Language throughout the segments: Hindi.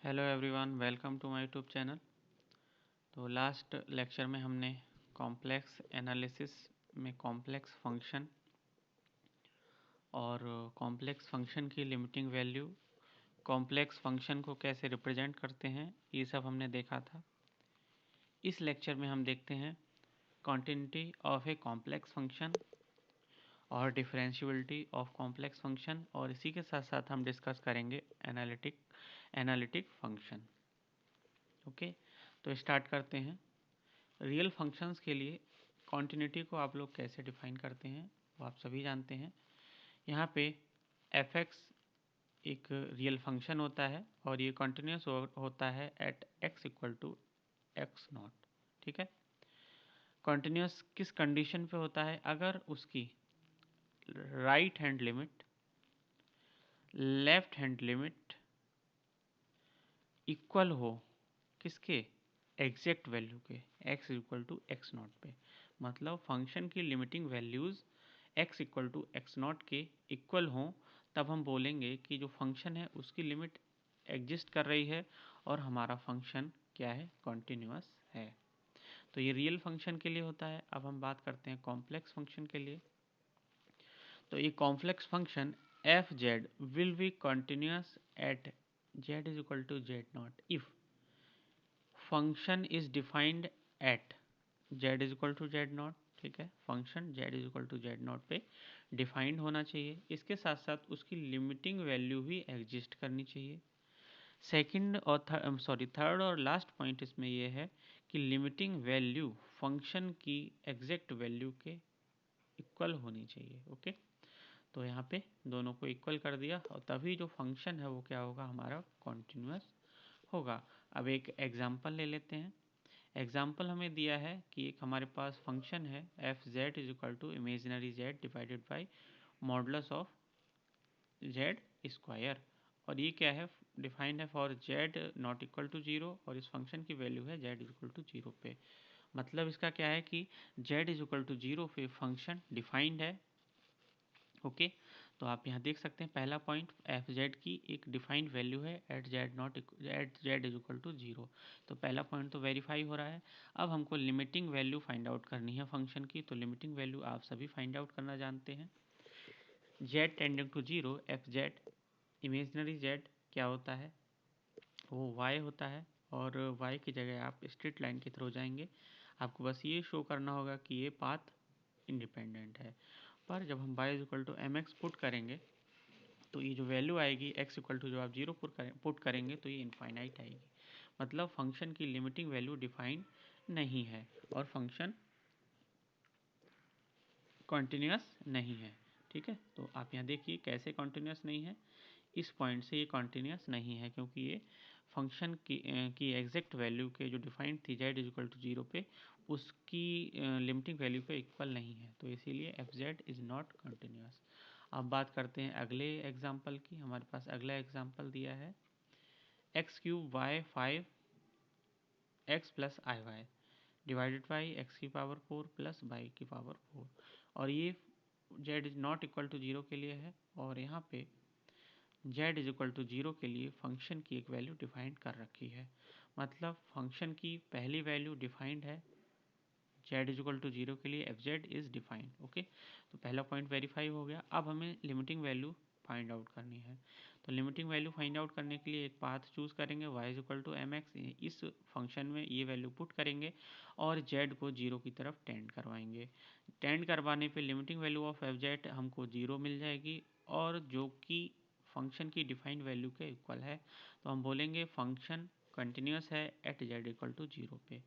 Hello everyone, welcome to my YouTube channel. तो लास्ट लेक्चर में हमने कॉम्प्लेक्स एनालिसिस में कॉम्प्लेक्स फंक्शन और कॉम्प्लेक्स फंक्शन की लिमिटिंग वैल्यू, कॉम्प्लेक्स फंक्शन को कैसे रिप्रेजेंट करते हैं, ये सब हमने देखा था। इस लेक्चर में हम देखते हैं continuity of a complex function और डिफरेंशियबिलिटी ऑफ कॉम्प्लेक्स फंक्शन, और इसी के साथ साथ हम डिस्कस करेंगे एनालिटिक फंक्शन। ओके, तो स्टार्ट करते हैं। रियल फंक्शंस के लिए कॉन्टिन्यूटी को आप लोग कैसे डिफाइन करते हैं वो आप सभी जानते हैं। यहाँ पे एफ एक्स एक रियल फंक्शन होता है और ये कॉन्टिन्यूस होता है at X equal to X naught. ठीक है, कॉन्टिन्यूस किस कंडीशन पे होता है? अगर उसकी right hand limit left hand limit equal हो किसके? एग्जैक्ट वैल्यू के, x equal to X naught पे। मतलब फंक्शन की limiting values x equal to X naught के इक्वल हों, तब हम बोलेंगे कि जो फंक्शन है उसकी लिमिट एग्जिस्ट कर रही है और हमारा फंक्शन क्या है? कॉन्टिन्यूअस है। तो ये रियल फंक्शन के लिए होता है। अब हम बात करते हैं कॉम्प्लेक्स फंक्शन के लिए। तो ये complex function F Z will be continuous at Z is equal to Z naught if function is defined at Z is equal to Z naught. ठीक है, function Z is equal to Z naught पे डिफाइंड होना चाहिए। इसके साथ साथ उसकी लिमिटिंग वैल्यू भी एग्जिस्ट करनी चाहिए। सेकंड और थर्ड और लास्ट पॉइंट इसमें यह है कि लिमिटिंग वैल्यू फंक्शन की एग्जैक्ट वैल्यू के इक्वल होनी चाहिए। ओके, तो यहाँ पे दोनों को इक्वल कर दिया और तभी जो फंक्शन है वो क्या होगा? हमारा कॉन्टिन्यूअस होगा। अब एक एग्जाम्पल ले लेते हैं। एग्जाम्पल हमें दिया है कि एक हमारे पास फंक्शन है F Z is equal to imaginary Z divided by modulus of Z square, और ये क्या है? डिफाइंड है for Z naught equal to zero, और इस फंक्शन की वैल्यू है Z is equal to zero पे। मतलब इसका क्या है कि Z is equal to zero पे फंक्शन डिफाइंड है। ओके, तो आप यहाँ देख सकते हैं पहला पॉइंट, एफ जेड की एक डिफाइंड वैल्यू है at Z naught at Z is equal to zero. तो पहला पॉइंट तो वेरीफाई हो रहा है। अब हमको लिमिटिंग वैल्यू फाइंड आउट करनी है फंक्शन की। तो लिमिटिंग वैल्यू आप सभी फाइंड आउट करना जानते हैं। Z tending to zero, F Z imaginary Z क्या होता है? वो वाई होता है, और वाई की जगह आप स्ट्रेट लाइन के थ्रू जाएंगे। आपको बस ये शो करना होगा कि ये पाथ इंडिपेंडेंट है। पर जब हम y equal to M X put करेंगे तो ये जो वैल्यू आएगी x इक्वल टू जो आप जीरो पुट करेंगे तो ये इनफाइनाइट आएगी। मतलब फंक्शन की लिमिटिंग वैल्यू डिफाइन नहीं है और फंक्शन कॉन्टिन्यूअस नहीं है। ठीक है, तो आप यहाँ देखिए कैसे कॉन्टिन्यूअस नहीं है। इस पॉइंट से ये कॉन्टिन्यूअस नहीं है क्योंकि ये फंक्शन की एग्जैक्ट वैल्यू के जो डिफाइंड थी Z is equal to zero पे, उसकी लिमिटिंग वैल्यू पे इक्वल नहीं है, तो इसीलिए F Z is not continuous. अब बात करते हैं अगले एग्जाम्पल की। हमारे पास अगला एग्जाम्पल दिया है X cube Y five X plus I Y divided by X की पावर फोर प्लस वाई की पावर फोर, और ये Z is not equal to zero के लिए है, और यहाँ पे जेड इज इक्वल टू जीरो के लिए फंक्शन की एक वैल्यू डिफाइंड कर रखी है। मतलब फंक्शन की पहली वैल्यू डिफाइंड है Z is equal to zero के लिए, F Z is defined. Okay, तो पहला पॉइंट वेरीफाई हो गया। अब हमें लिमिटिंग वैल्यू फाइंड आउट करनी है। तो लिमिटिंग वैल्यू फाइंड आउट करने के लिए एक पाथ चूज करेंगे, Y is equal to M X. इस फंक्शन में ये वैल्यू पुट करेंगे और जेड को जीरो की तरफ टेंड करवाएंगे। टेंड करवाने पे limiting value of F Z हमको जीरो मिल जाएगी, और जो कि फंक्शन की डिफाइंड वैल्यू के इक्वल है। तो हम बोलेंगे फंक्शन कंटिन्यूस है at Z equal to zero पे।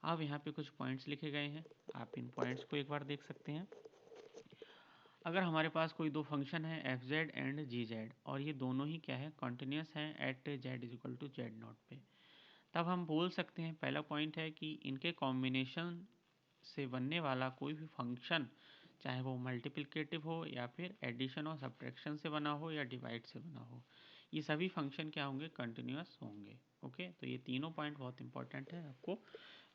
अब यहाँ पे कुछ पॉइंट्स लिखे गए हैं, आप इन पॉइंट्स को एक बार देख सकते हैं। अगर हमारे पास कोई दो फंक्शन है F Z and G Z, और ये दोनों ही क्या है? कॉन्टिन्यूस हैं at Z is equal to Z naught पे, तब हम बोल सकते हैं पहला पॉइंट है कि इनके कॉम्बिनेशन से बनने वाला कोई भी फंक्शन, चाहे वो मल्टीप्लिकेटिव हो या फिर एडिशन और सब्ट्रैक्शन से बना हो या डिवाइड से बना हो, ये सभी फंक्शन क्या होंगे? कंटिन्यूअस होंगे। ओके, तो ये तीनों पॉइंट बहुत इंपॉर्टेंट है, आपको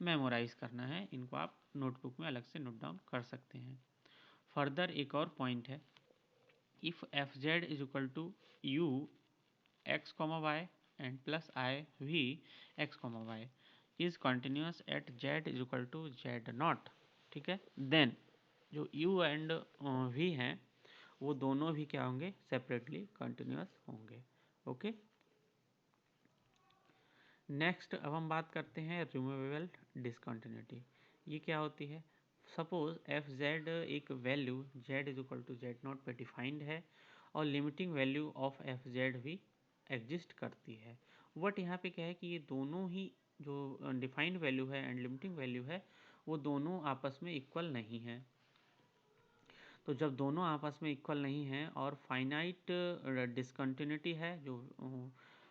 मेमोराइज करना है। इनको आप नोटबुक में अलग से नोट डाउन कर सकते हैं। फर्दर एक और पॉइंट है, if F Z is equal to U X comma Y, and plus I V X comma Y is continuous at Z is equal to Z naught, ठीक है। देन जो यू एंड वी हैं वो दोनों भी क्या होंगे, सेपरेटली कंटिन्यूस होंगे। ओके, नेक्स्ट अब हम बात करते हैं रिमूवेबल डिसकंटिन्यूटी। ये क्या होती है? सपोज एफ जेड एक value Z is equal to Z naught पे डिफाइंड है और limiting value of F Z भी एग्जिस्ट करती है। बट यहाँ पे क्या है कि ये दोनों ही जो डिफाइंड वैल्यू है एंड लिमिटिंग वैल्यू है वो दोनों आपस में इक्वल नहीं है। तो जब दोनों आपस में इक्वल नहीं हैं और फाइनाइट डिसकंटिन्यूटी है जो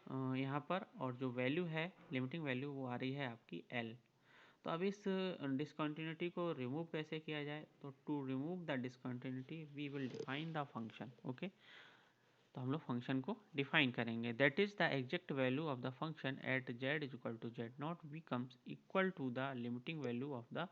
यहाँ पर, और जो वैल्यू है लिमिटिंग वैल्यू वो आ रही है आपकी एल। तो अब इस डिसकंटिन्यूटी को रिमूव कैसे किया जाए? तो to remove the discontinuity we will define the function. Okay, तो हम लोग फंक्शन को डिफाइन करेंगे। That is the exact value of the function at Z is equal to Z naught becomes equal to the limiting value of the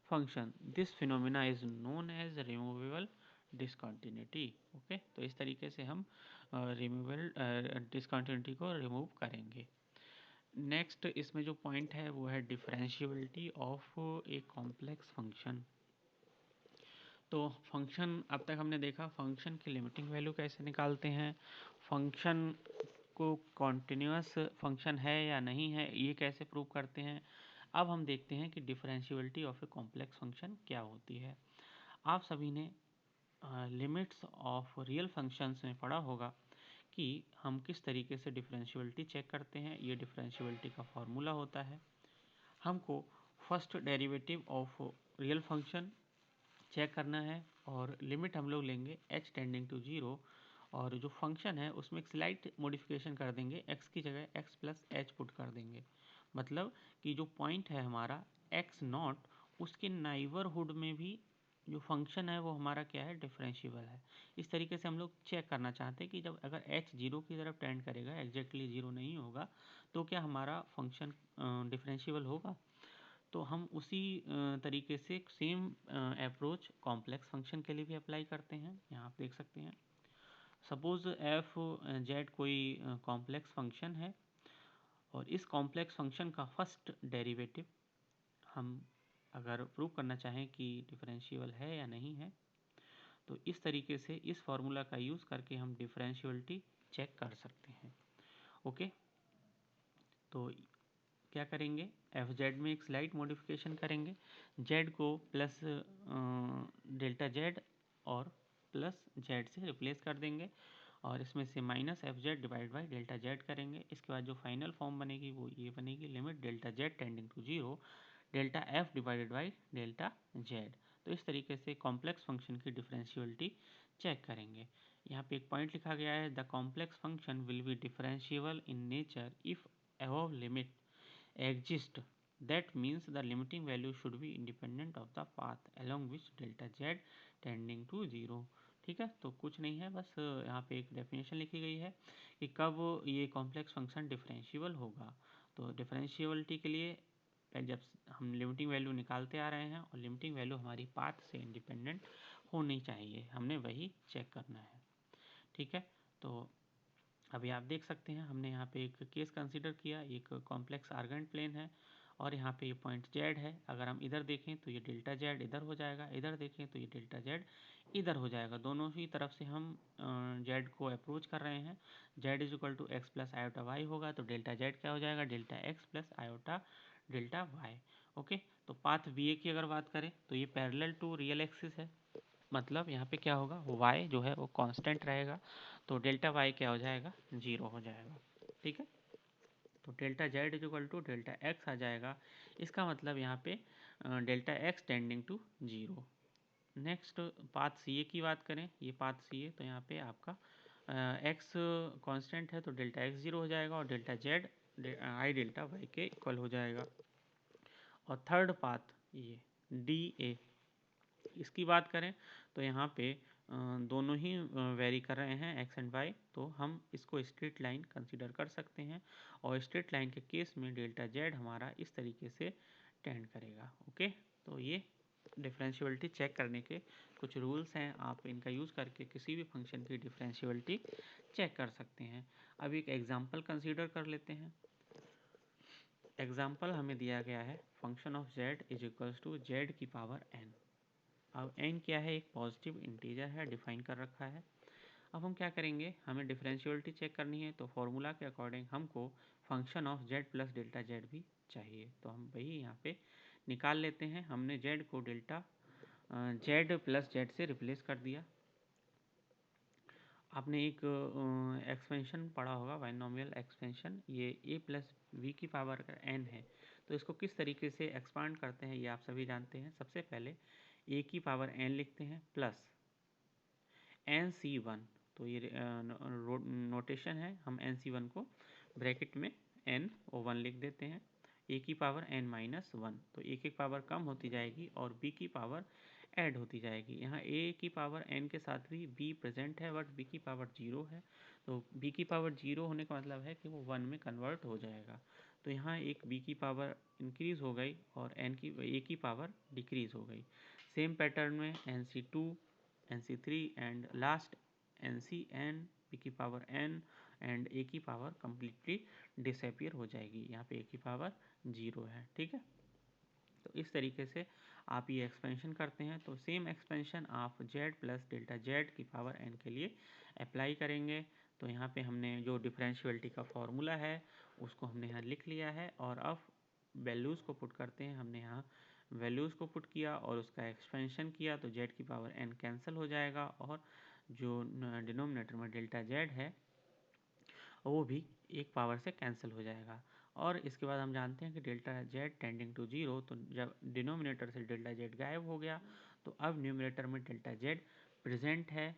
function. This phenomena is known as removable discontinuity. Okay, तो इस तरीके से हम रिमूवेबल डिसकंटिन्यूटी को रिमूव करेंगे। नेक्स्ट इसमें जो पॉइंट है वो है differentiability of a complex function. तो फंक्शन अब तक हमने देखा फंक्शन की लिमिटिंग वैल्यू कैसे निकालते हैं, फंक्शन को कॉन्टिन्यूस फंक्शन है या नहीं है ये कैसे प्रूव करते हैं। अब हम देखते हैं कि differentiability of a complex function क्या होती है। आप सभी ने लिमिट्स ऑफ रियल फंक्शंस में पढ़ा होगा कि हम किस तरीके से डिफरेंशियबिलिटी चेक करते हैं। ये डिफरेंशियबिलिटी का फॉर्मूला होता है, हमको first derivative of real function check करना है और लिमिट हम लोग लेंगे h टेंडिंग टू 0 और जो फंक्शन है उसमें एक स्लाइट मॉडिफिकेशन कर देंगे, x की जगह x प्लस एच पुट कर देंगे। मतलब कि जो पॉइंट है हमारा x नॉट उसके नाइबरहुड में भी जो फंक्शन है वो हमारा क्या है, डिफरेंशिएबल है। इस तरीके से हम लोग चेक करना चाहते हैं कि जब अगर h 0 की तरफ टेंड करेगा, एग्जैक्टली 0 नहीं होगा, तो क्या हमारा फंक्शन डिफरेंशिएबल होगा। तो हम उसी तरीके से सेम अप्रोच कॉम्प्लेक्स फंक्शन के लिए भी अप्लाई करते हैं। यहाँ आप देख सकते हैं सपोज एफ जेड कोई कॉम्प्लेक्स फंक्शन है और इस कॉम्प्लेक्स फंक्शन का फर्स्ट डेरिवेटिव हम अगर प्रूव करना चाहें कि डिफरेंशिएबल है या नहीं है, तो इस तरीके से इस फॉर्मूला का यूज़ करके हम डिफरेंशियबिलिटी चेक कर सकते हैं। ओके, तो क्या करेंगे, एफ जेड में एक स्लाइट मॉडिफिकेशन करेंगे, जेड को प्लस डेल्टा जेड और प्लस जेड से रिप्लेस कर देंगे और इसमें से minus F Z divide by delta Z करेंगे। इसके बाद जो फाइनल फॉर्म बनेगी वो ये बनेगी, limit delta z tending to 0 delta f divided by delta z. तो इस तरीके से कॉम्प्लेक्स फंक्शन की डिफरेंशियबिलिटी चेक करेंगे। यहाँ पे एक पॉइंट लिखा गया है, the complex function will be differentiable in nature if above limit exist, that means the limiting value should be independent of the path along which delta z tending to 0। ठीक है, तो कुछ नहीं है, बस यहाँ पे एक डेफिनेशन लिखी गई है कि कब ये कॉम्प्लेक्स फंक्शन डिफरेंशिएबल होगा। तो डिफरेंशिएबिलिटी के लिए जब हम लिमिटिंग वैल्यू निकालते आ रहे हैं और लिमिटिंग वैल्यू हमारी पाथ से इंडिपेंडेंट होनी चाहिए, हमने वही चेक करना है। ठीक है, तो अभी आप देख सकते हैं हमने यहाँ पे एक केस कंसीडर किया, एक कॉम्प्लेक्स आर्गेंट प्लेन है और यहाँ पे ये पॉइंट जेड है। अगर हम इधर देखें तो ये डेल्टा जेड इधर हो जाएगा, इधर देखें तो ये डेल्टा जेड इधर हो जाएगा। दोनों ही तरफ से हम जेड को अप्रोच कर रहे हैं। Z is equal to x plus iota y होगा, तो डेल्टा जेड क्या हो जाएगा, delta x plus iota delta y. Okay, तो पाथ बी ए की अगर बात करें तो ये पैरेलल टू रियल एक्सिस है, मतलब यहाँ पे क्या होगा, y जो है वो कांस्टेंट रहेगा, तो डेल्टा y क्या हो जाएगा, 0 हो जाएगा। ठीक है, तो delta Z is equal to delta X आ जाएगा। इसका मतलब यहाँ पे delta X tending to 0। Next path C A की बात करें, ये पाथ सी ए, तो यहाँ पे आपका एक्स कांस्टेंट है तो डेल्टा एक्स 0 हो जाएगा और delta z i delta y के इक्वल हो जाएगा। और थर्ड पाथ ये डी ए, इसकी बात करें तो यहाँ पे दोनों ही वेरी कर रहे हैं एक्स एंड वाई, तो हम इसको स्ट्रेट लाइन कंसीडर कर सकते हैं और स्ट्रेट लाइन के केस में डेल्टा जेड हमारा इस तरीके से टेंड करेगा। ओके, तो ये डिफरेंशियबिलिटी चेक करने के कुछ रूल्स हैं, आप इनका यूज़ करके किसी भी फंक्शन की डिफरेंशियबिलिटी चेक कर सकते हैं। अब एक एग्जांपल कंसीडर कर लेते हैं। एग्जांपल हमें दिया गया है function of z is equals to z की पावर n। अब n क्या है, एक पॉजिटिव इंटीजर है, डिफाइन कर रखा है। अब हम क्या करेंगे, हमें डिफरेंशियबिलिटी चेक करनी है, तो फॉर्मूला के अकॉर्डिंग हमको function of z plus delta z भी चाहिए। तो हम वही यहाँ पे निकाल लेते हैं। हमने z को डेल्टा z प्लस z से रिप्लेस कर दिया। आपने एक एक्सपेंशन पढ़ा होगा, बाइनोमियल एक्सपेंशन, ये a प्लस वी की पावर n है, तो इसको किस तरीके से एक्सपांड करते हैं ये आप सभी जानते हैं। सबसे पहले a की पावर n लिखते हैं प्लस NC1, तो ये नोटेशन है, हम NC1 को ब्रैकेट में n(1) लिख देते हैं। a की पावर n-1, तो a की पावर कम होती जाएगी और b की पावर ऐड होती जाएगी। यहाँ a की पावर n के साथ भी b प्रेजेंट है, बट b की पावर 0 है, तो b की पावर 0 होने का मतलब है कि वो 1 में कन्वर्ट हो जाएगा। तो यहाँ एक b की पावर इंक्रीज़ हो गई और a की पावर डिक्रीज़ हो गई। सेम पैटर्न में NC2, NC3 and last NCn, p की पावर n एंड a की पावर कम्प्लीटली डिसअपियर हो जाएगी। यहाँ पे a की पावर 0 है, ठीक है। तो इस तरीके से आप ये एक्सपेंशन करते हैं, तो सेम एक्सपेंशन आप z प्लस डेल्टा z की पावर n के लिए अप्लाई करेंगे। तो यहाँ पे हमने जो डिफरेंशियबिलिटी का फॉर्मूला है उसको हमने यहाँ लिख लिया है, और अब वैल्यूज़ को पुट करते हैं। हमने यहाँ वैल्यूज़ को पुट किया और उसका एक्सपेंशन किया, तो z की पावर n कैंसिल हो जाएगा, और जो डिनोमिनेटर में डेल्टा z है वो भी एक पावर से कैंसिल हो जाएगा। और इसके बाद हम जानते हैं कि डेल्टा z टेंडिंग टू 0, तो जब डिनोमिनेटर से डेल्टा z गायब हो गया तो अब न्यूमिनेटर में डेल्टा z प्रेजेंट है,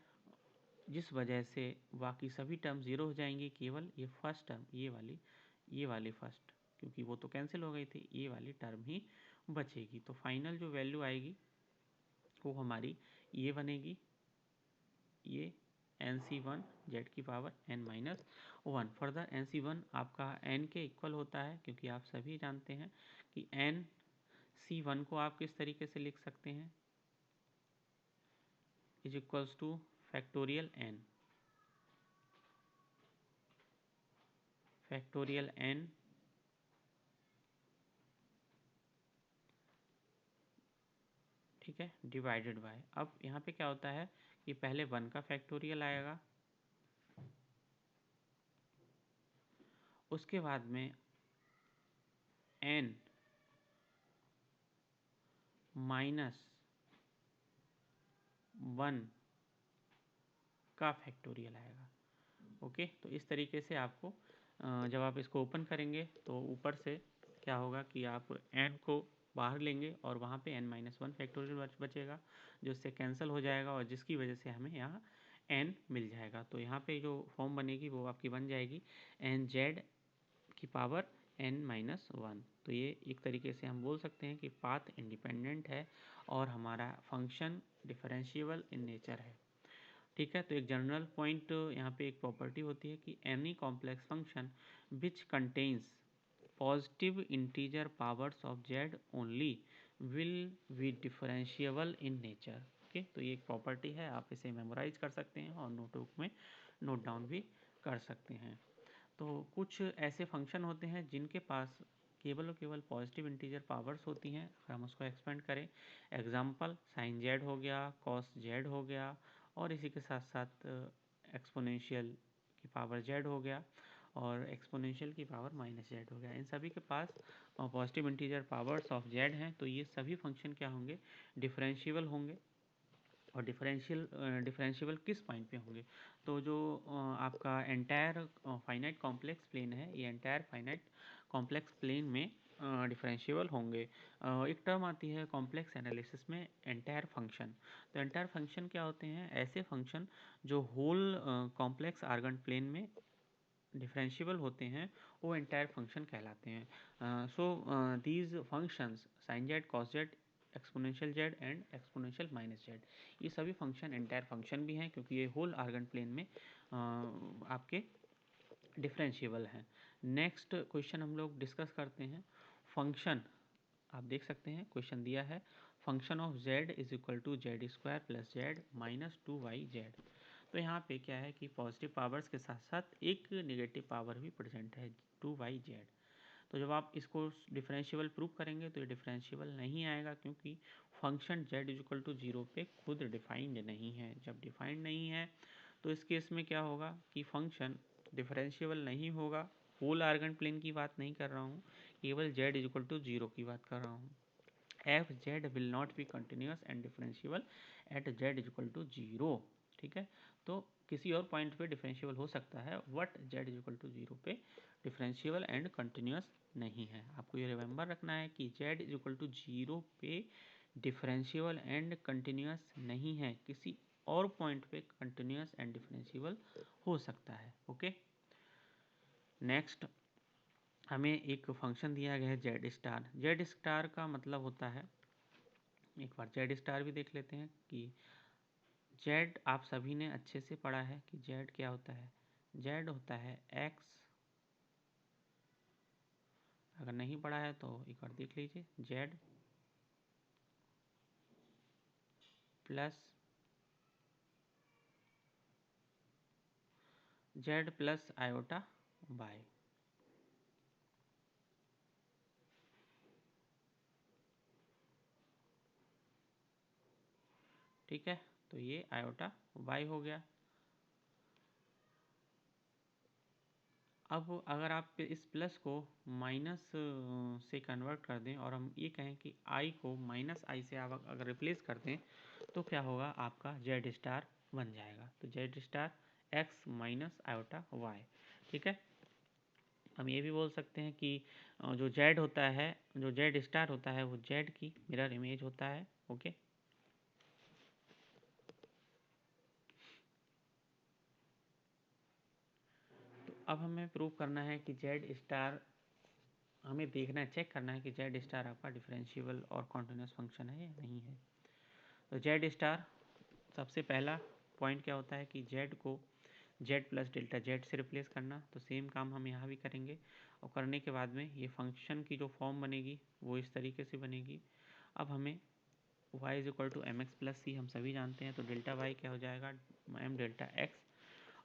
जिस वजह से बाकी सभी टर्म 0 हो जाएंगी, केवल ये फर्स्ट टर्म, ये वाली फर्स्ट, क्योंकि वो तो कैंसिल हो गई थी, ये वाली टर्म ही बचेगी। तो फाइनल जो वैल्यू आएगी वो हमारी ये बनेगी, ये NC1 z की पावर n-1। फर्दर NC1 आपका n के इक्वल होता है, क्योंकि आप सभी जानते हैं कि NC1 को आप किस तरीके से लिख सकते हैं, is equals two factorial n ठीक है, डिवाइडेड बाय। अब यहाँ पे क्या होता है कि पहले 1 का फैक्टोरियल आएगा, उसके बाद में n माइनस 1 का फैक्टोरियल आएगा। ओके, तो इस तरीके से आपको जब आप इसको ओपन करेंगे तो ऊपर से क्या होगा कि आप n को बाहर लेंगे और वहाँ पे n-1 फैक्टोरियल बचेगा, जो इससे कैंसिल हो जाएगा और जिसकी वजह से हमें यहाँ n मिल जाएगा। तो यहाँ पे जो फॉर्म बनेगी वो आपकी बन जाएगी nz की पावर n-1। तो ये एक तरीके से हम बोल सकते हैं कि पाथ इंडिपेंडेंट है और हमारा फंक्शन डिफरेंशिएबल इन नेचर है, ठीक है। तो एक जनरल पॉइंट यहाँ पे एक प्रॉपर्टी होती है कि any complex function which contains positive integer powers of z only will be differentiable in nature. Okay, तो ये एक प्रॉपर्टी है, आप इसे मेमोराइज कर सकते हैं और नोटबुक में नोट डाउन भी कर सकते हैं। तो कुछ ऐसे फंक्शन होते हैं जिनके पास केवल और केवल पॉजिटिव इंटीजर पावर्स होती हैं। अगर हम उसको एक्सपेंड करें, एग्जांपल साइन जेड हो गया, कॉस जेड हो गया, और इसी के साथ साथ एक्सपोनेंशियल की पावर जेड हो गया और एक्सपोनेंशियल की पावर माइनस जेड हो गया। इन सभी के पास positive integer powers of Z हैं, तो ये सभी फंक्शन क्या होंगे, डिफरेंशिएबल होंगे। और डिफरेंशिएबल किस पॉइंट पे होंगे, तो जो आपका एंटायर फाइनाइट कॉम्प्लेक्स प्लेन है, ये एंटायर फाइनाइट कॉम्प्लेक्स प्लेन में डिफरेंशिएबल होंगे। एक टर्म आती है कॉम्प्लेक्स एनालिसिस में, एंटायर फंक्शन। तो एंटायर फंक्शन क्या होते हैं, ऐसे फंक्शन जो होल कॉम्प्लेक्स आर्गन प्लेन में डिफरेंशिएबल होते हैं, वो एंटायर फंक्शन कहलाते हैं। So these functions sine z, cos z, exponential z and exponential minus z, ये सभी फंक्शन एंटायर फंक्शन भी हैं, क्योंकि ये होल आर्गन प्लेन में आपके डिफरेंशिएबल हैं। नेक्स्ट क्वेश्चन हम लोग डिस्कस करते हैं फंक्शन। आप देख सकते हैं क्वेश्चन दिया है function of z is equal to z square plus z minus 2yz। तो यहाँ पे क्या है कि पॉजिटिव पावर्स के साथ साथ एक नेगेटिव पावर भी प्रेजेंट है 2yz। तो जब आप इसको डिफरेंशियबल प्रूव करेंगे तो ये डिफरेंशियबल नहीं आएगा, क्योंकि function z is equal to 0 पे खुद डिफाइंड नहीं है। जब डिफाइंड नहीं है तो इस केस में क्या होगा कि फंक्शन डिफरेंशियबल नहीं होगा। होल आर्गन प्लेन की बात नहीं कर रहा हूँ, केवल z इज इक्वल टू 0 की बात कर रहा हूँ। F Z will not be continuous and differentiable at Z is equal to 0। ठीक है, तो किसी और पॉइंट पे डिफरेंशियबल हो सकता है, but z is equal to 0 पे डिफरेंशियबल एंड कंटिन्यूस नहीं है। आपको ये रिमेंबर रखना है कि जेड इज इक्वल टू 0 पे डिफरेंशियबल एंड कंटिन्यूस नहीं है, किसी और पॉइंट पे कंटिन्यूस एंड डिफरेंशियबल हो सकता है। ओके, नेक्स्ट हमें एक फंक्शन दिया गया है जेड स्टार। जेड स्टार का मतलब होता है, एक बार जेड स्टार भी देख लेते हैं कि जेड आप सभी ने अच्छे से पढ़ा है कि जेड क्या होता है। जेड होता है एक्स, अगर नहीं पढ़ा है तो एक बार देख लीजिए। Z plus z plus iota y. ठीक है, तो ये आयोटा वाई हो गया। अब अगर आप इस प्लस को माइनस से कन्वर्ट कर दें और हम ये कहें कि आई को माइनस आई से आप अगर रिप्लेस कर दें तो क्या होगा, आपका जेड स्टार बन जाएगा। तो z star x minus iota y. ठीक है, हम ये भी बोल सकते हैं कि जो जेड होता है, जो जेड स्टार होता है वो जेड की मिरर इमेज होता है। ओके, तो अब हमें प्रूव करना है कि जेड स्टार, हमें देखना है, चेक करना है कि जेड स्टार आपका डिफरेंशियबल और कॉन्टिन्यूस फंक्शन है या नहीं है। तो जेड स्टार सबसे पहला पॉइंट क्या होता है कि जेड को जेड प्लस डेल्टा जेड से रिप्लेस करना। तो सेम काम हम यहाँ भी करेंगे, और करने के बाद में ये फंक्शन की जो फॉर्म बनेगी वो इस तरीके से बनेगी। अब हमें y is equal to M X plus C हम सभी जानते हैं, तो डेल्टा वाई क्या हो जाएगा, एम डेल्टा एक्स।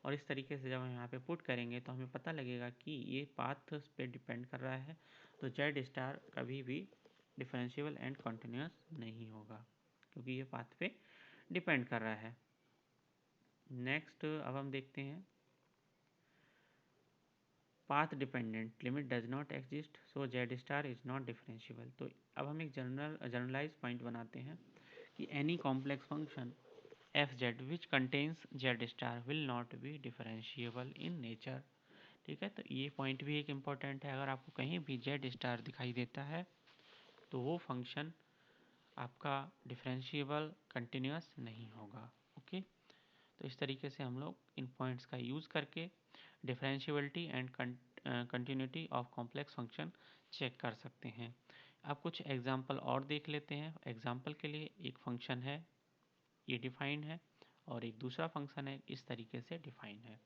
और इस तरीके से जब हम यहाँ पे पुट करेंगे तो हमें पता लगेगा कि ये पाथ पे डिपेंड कर रहा है। तो जेड स्टार कभी भी डिफरेंशियबल एंड कंटिन्यूस नहीं होगा, क्योंकि ये पाथ पे डिपेंड कर रहा है। नेक्स्ट अब हम देखते हैं path dependent limit does not exist, so Z star is not differentiable. तो अब हम एक जनरलाइज पॉइंट बनाते हैं कि any complex function F Z which contains Z star will not B differentiable in nature. ठीक है, तो ये पॉइंट भी एक इम्पॉर्टेंट है। अगर आपको कहीं भी जेड स्टार दिखाई देता है तो वो फंक्शन आपका डिफरेंशियबल कंटिन्यूस नहीं होगा। ओके, तो इस तरीके से हम लोग इन पॉइंट्स का यूज़ करके differentiability and continuity of complex function check कर सकते हैं। अब कुछ एग्जांपल और देख लेते हैं। एग्जांपल के लिए एक फंक्शन है, ये डिफाइंड है, और एक दूसरा फंक्शन है इस तरीके से डिफाइंड है।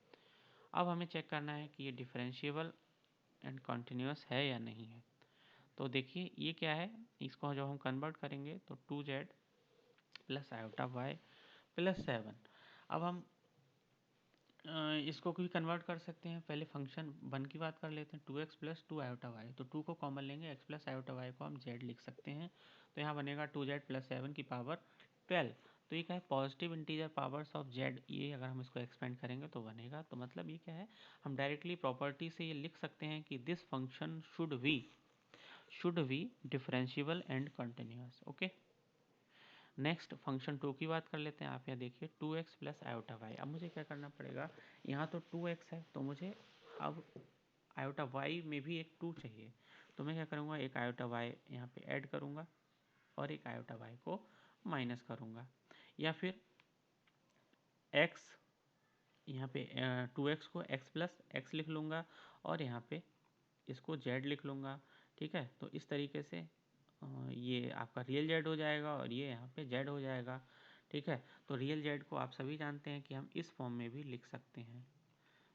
अब हमें चेक करना है कि ये डिफरेंशियबल एंड कंटिन्यूस है या नहीं है। तो देखिए ये क्या है, इसको जब हम कन्वर्ट करेंगे तो 2z plus iota Y plus 7। अब हम इसको भी कन्वर्ट कर सकते हैं। पहले फंक्शन वन की बात कर लेते हैं, 2x प्लस 2 आयोटा वाई। तो 2 को कॉमन लेंगे, x प्लस आयोटा वाई को हम z लिख सकते हैं। तो यहाँ बनेगा 2z प्लस 7 की पावर 12। तो ये क्या है, positive integer powers of z। ये अगर हम इसको एक्सपेंड करेंगे तो बनेगा। तो मतलब ये क्या है, हम डायरेक्टली प्रॉपर्टी से ये लिख सकते हैं कि this function should be differentiable and continuous. Okay, next function 2 की बात कर लेते हैं। आप यहाँ देखिए 2x प्लस आयोटा वाई। अब मुझे क्या करना पड़ेगा, यहाँ तो 2x है तो मुझे अब आयोटा वाई में भी एक 2 चाहिए। तो मैं क्या करूँगा, एक आयोटा वाई यहाँ पे ऐड करूँगा और एक आयोटा वाई को माइनस करूँगा, या फिर x यहाँ पे 2x को x प्लस एक्स लिख लूँगा और यहाँ पे इसको z लिख लूँगा। ठीक है, तो इस तरीके से ये आपका रियल z हो जाएगा और ये यहाँ पे z हो जाएगा। ठीक है, तो रियल z को आप सभी जानते हैं कि हम इस फॉर्म में भी लिख सकते हैं,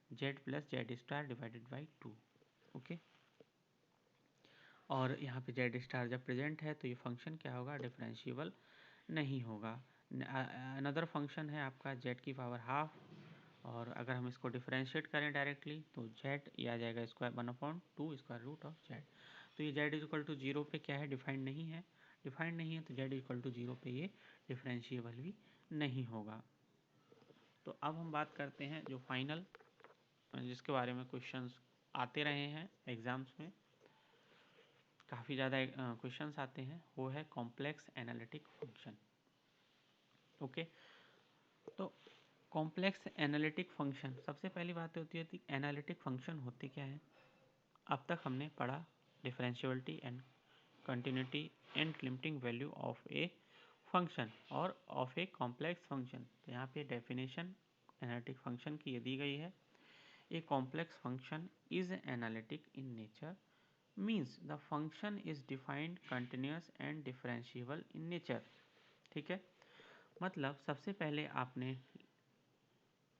z plus Z star divided by 2। Okay, और यहाँ पे जेड स्टार जब प्रेजेंट है तो ये फंक्शन क्या होगा, डिफरेंशिएबल नहीं होगा। अनदर फंक्शन है आपका जेड की पावर हाफ, और अगर हम इसको डिफरेंशिएट करें डायरेक्टली तो जेड ये आ जाएगा square 1/2 square root of z. तो ये जेड इक्वल टू जीरो पे क्या है, डिफाइंड नहीं है, डिफाइंड नहीं है तो जेड इक्वल टू जीरो पे ये डिफरेंशिएबल भी नहीं होगा। तो अब हम बात करते हैं जो फाइनल, जिसके बारे में क्वेश्चंस आते रहे हैं एग्जाम्स में, काफ़ी ज़्यादा क्वेश्चंस आते हैं, वो है कॉम्प्लेक्स एनालिटिक फंक्शन। ओके, तो कॉम्प्लेक्स एनालिटिक फंक्शन, सबसे पहली बात होती है एनालिटिक फंक्शन होते क्या है। अब तक हमने पढ़ा differentiability and continuity and limiting value of a function और ऑफ ए कॉम्प्लेक्स फंक्शन। तो यहाँ पे डेफिनेशन एनालिटिक फंक्शन की ये दी गई है, a complex function is analytic in nature, means the function is defined continuous and differentiable in nature. ठीक है, मतलब सबसे पहले आपने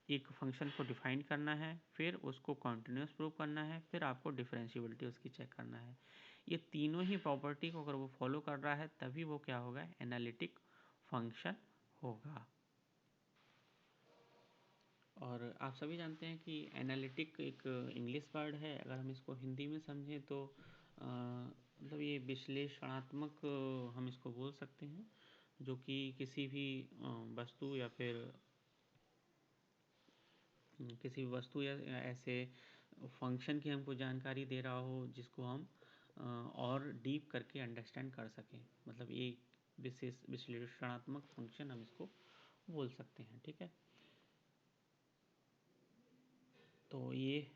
एक फंक्शन को डिफाइन करना है, फिर उसको कॉन्टिन्यूस प्रूव करना है, फिर आपको डिफरेंशिएबिलिटी उसकी चेक करना है। ये तीनों ही प्रॉपर्टी को अगर वो फॉलो कर रहा है तभी वो क्या होगा, एनालिटिक फंक्शन होगा। और आप सभी जानते हैं कि एनालिटिक एक इंग्लिश वर्ड है, अगर हम इसको हिंदी में समझें तो मतलब ये विश्लेषणात्मक हम इसको बोल सकते हैं, जो कि किसी भी वस्तु या फिर किसी वस्तु या ऐसे फंक्शन की हमको जानकारी दे रहा हो जिसको हम और डीप करके अंडरस्टैंड कर सकें, मतलब ये विशेष विश्लेषणात्मक फंक्शन हम इसको बोल सकते हैं। ठीक है, तो ये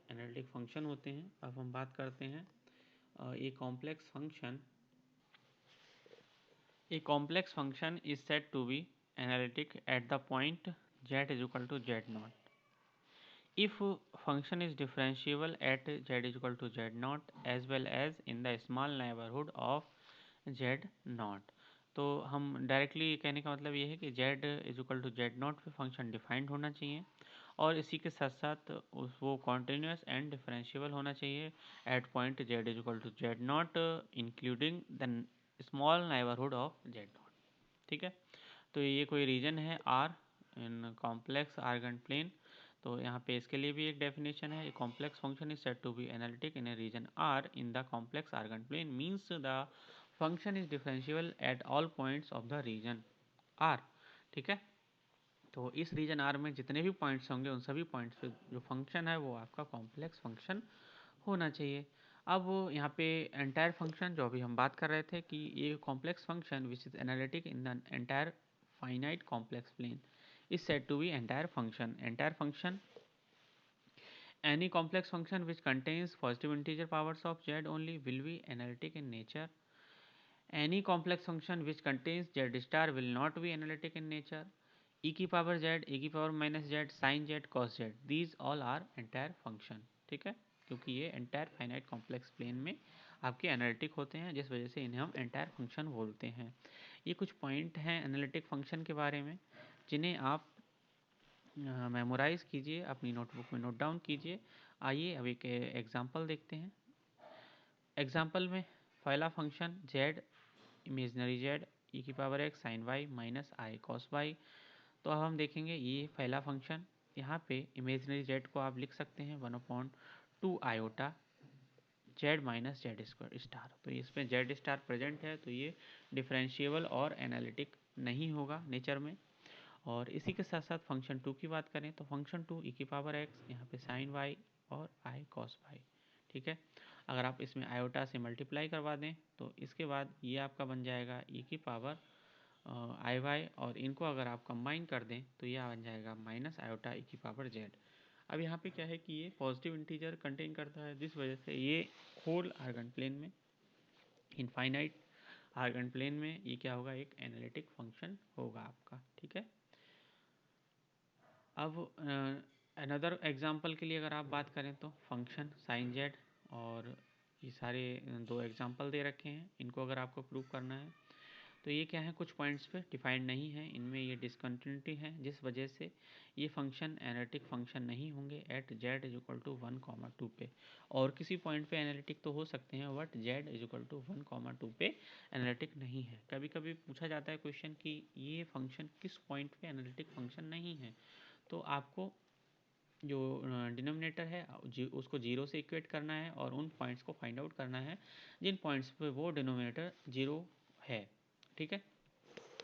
एनालिटिक फंक्शन होते हैं। अब हम बात करते हैं a complex function is said to be analytic at the point z is equal to z naught if function is differentiable at z is equal to z naught as well as in the small neighborhood of z naught। तो हम डायरेक्टली कहने का मतलब ये है कि z is equal to z naught पे फंक्शन डिफाइंड होना चाहिए और इसी के साथ साथ वो कॉन्टिन्यूस एंड डिफरेंशिएबल होना चाहिए at point z is equal to z naught including the small neighbourhood of z naught. ठीक है, तो ये कोई रीजन है R in complex Argand plane. तो यहाँ पे इसके लिए भी एक डेफिनेशन है, complex function is said to be analytic in a region R in the complex Argand plane means the function is differentiable at all points of the region R। ठीक है, तो इस रीजन R में जितने भी पॉइंट्स होंगे उन सभी पॉइंट्स पे जो फंक्शन है वो आपका कॉम्प्लेक्स फंक्शन होना चाहिए। अब यहाँ पे एंटायर फंक्शन जो अभी हम बात कर रहे थे कि ये complex function which is analytic in the entire finite complex plane is said to be entire function. Entire function, any complex function which contains positive integer powers of z only will be analytic in nature. Any complex function which contains z star will not be analytic in nature. E की पावर z, e की power minus z, sine z, cos z, these all are entire function। ठीक है, क्योंकि ये एंटायर फाइनाइट कॉम्प्लेक्स प्लेन में आपके एनालिटिक होते हैं, जिस वजह से इन्हें हम एंटायर फंक्शन बोलते हैं। ये कुछ पॉइंट हैं एनालिटिक फंक्शन के बारे में जिन्हें आप मेमोराइज कीजिए, अपनी नोटबुक में नोट डाउन कीजिए। आइए अब एक एग्जांपल देखते हैं। एग्जांपल में पहला function z imaginary z e की power x sine y minus I cos y। तो अब हम देखेंगे ये पहला फंक्शन, यहाँ पे इमेजनरी z को आप लिख सकते हैं 1/2 iota z minus Z square star. तो इसमें जेड स्टार प्रेजेंट है तो ये डिफरेंशिएबल और एनालिटिक नहीं होगा नेचर में। और इसी के साथ साथ फंक्शन 2 की बात करें तो फंक्शन 2 e की पावर x, यहाँ पे साइन y और आई कॉस y। ठीक है, अगर आप इसमें आयोटा से मल्टीप्लाई करवा दें तो इसके बाद ये आपका बन जाएगा e की पावर आई वाई, और इनको अगर आप कंबाइन कर दें तो यह बन जाएगा माइनस आयोटा e की पावर z। अब यहाँ पे क्या है कि ये पॉजिटिव इंटीजर कंटेन करता है, जिस वजह से ये होल आर्गन प्लेन में, इनफाइनाइट आर्गन प्लेन में ये क्या होगा, एक एनालिटिक फंक्शन होगा आपका। ठीक है, अब अनदर एग्जांपल के लिए अगर आप बात करें तो फंक्शन साइन जेड, और ये सारे दो एग्जांपल दे रखे हैं, इनको अगर आपको प्रूव करना है तो ये क्या है, कुछ पॉइंट्स पे डिफाइंड नहीं है, इनमें ये डिसकंटिन्यूटी है, जिस वजह से ये फंक्शन एनालिटिक फंक्शन नहीं होंगे at z is equal to 1,2 पे। और किसी पॉइंट पे एनालिटिक तो हो सकते हैं but z is equal to 1,2 पे एनालिटिक नहीं है। कभी कभी पूछा जाता है क्वेश्चन कि ये फंक्शन किस पॉइंट पे एनालिटिक फंक्शन नहीं है, तो आपको जो डिनोमिनेटर है उसको जीरो से इक्वेट करना है और उन पॉइंट्स को फाइंड आउट करना है जिन पॉइंट्स पे वो डिनोमिनेटर जीरो है। ठीक है,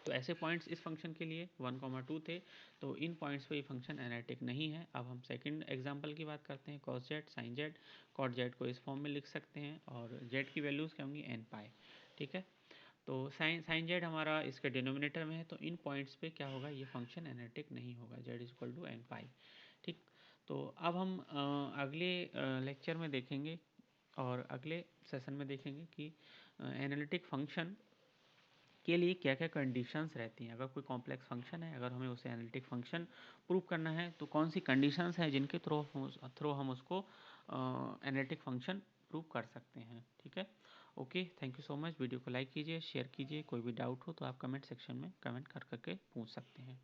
तो ऐसे पॉइंट्स इस फंक्शन के लिए 1,2 थे, तो इन पॉइंट्स पे ये फंक्शन एनालिटिक नहीं है। अब हम सेकंड एग्जांपल की बात करते हैं, cos z sin z। cot z को इस फॉर्म में लिख सकते हैं और z की वैल्यूज़ क्या होंगी, n पाई। ठीक है, तो साइन जेड हमारा इसके डिनोमिनेटर में है, तो इन पॉइंट्स पे क्या होगा, ये फंक्शन एनालिटिक नहीं होगा, z is equal to N pi. ठीक, तो अब हम अगले लेक्चर में देखेंगे और अगले सेशन में देखेंगे कि एनालिटिक फंक्शन के लिए क्या क्या कंडीशंस रहती हैं। अगर कोई कॉम्प्लेक्स फंक्शन है, अगर हमें उसे एनालिटिक फंक्शन प्रूव करना है तो कौन सी कंडीशंस हैं जिनके थ्रू हम उसको एनालिटिक फंक्शन प्रूव कर सकते हैं। ठीक है, okay, thank you so much. Video को लाइक कीजिए, शेयर कीजिए, कोई भी डाउट हो तो आप कमेंट सेक्शन में कमेंट कर करके पूछ सकते हैं।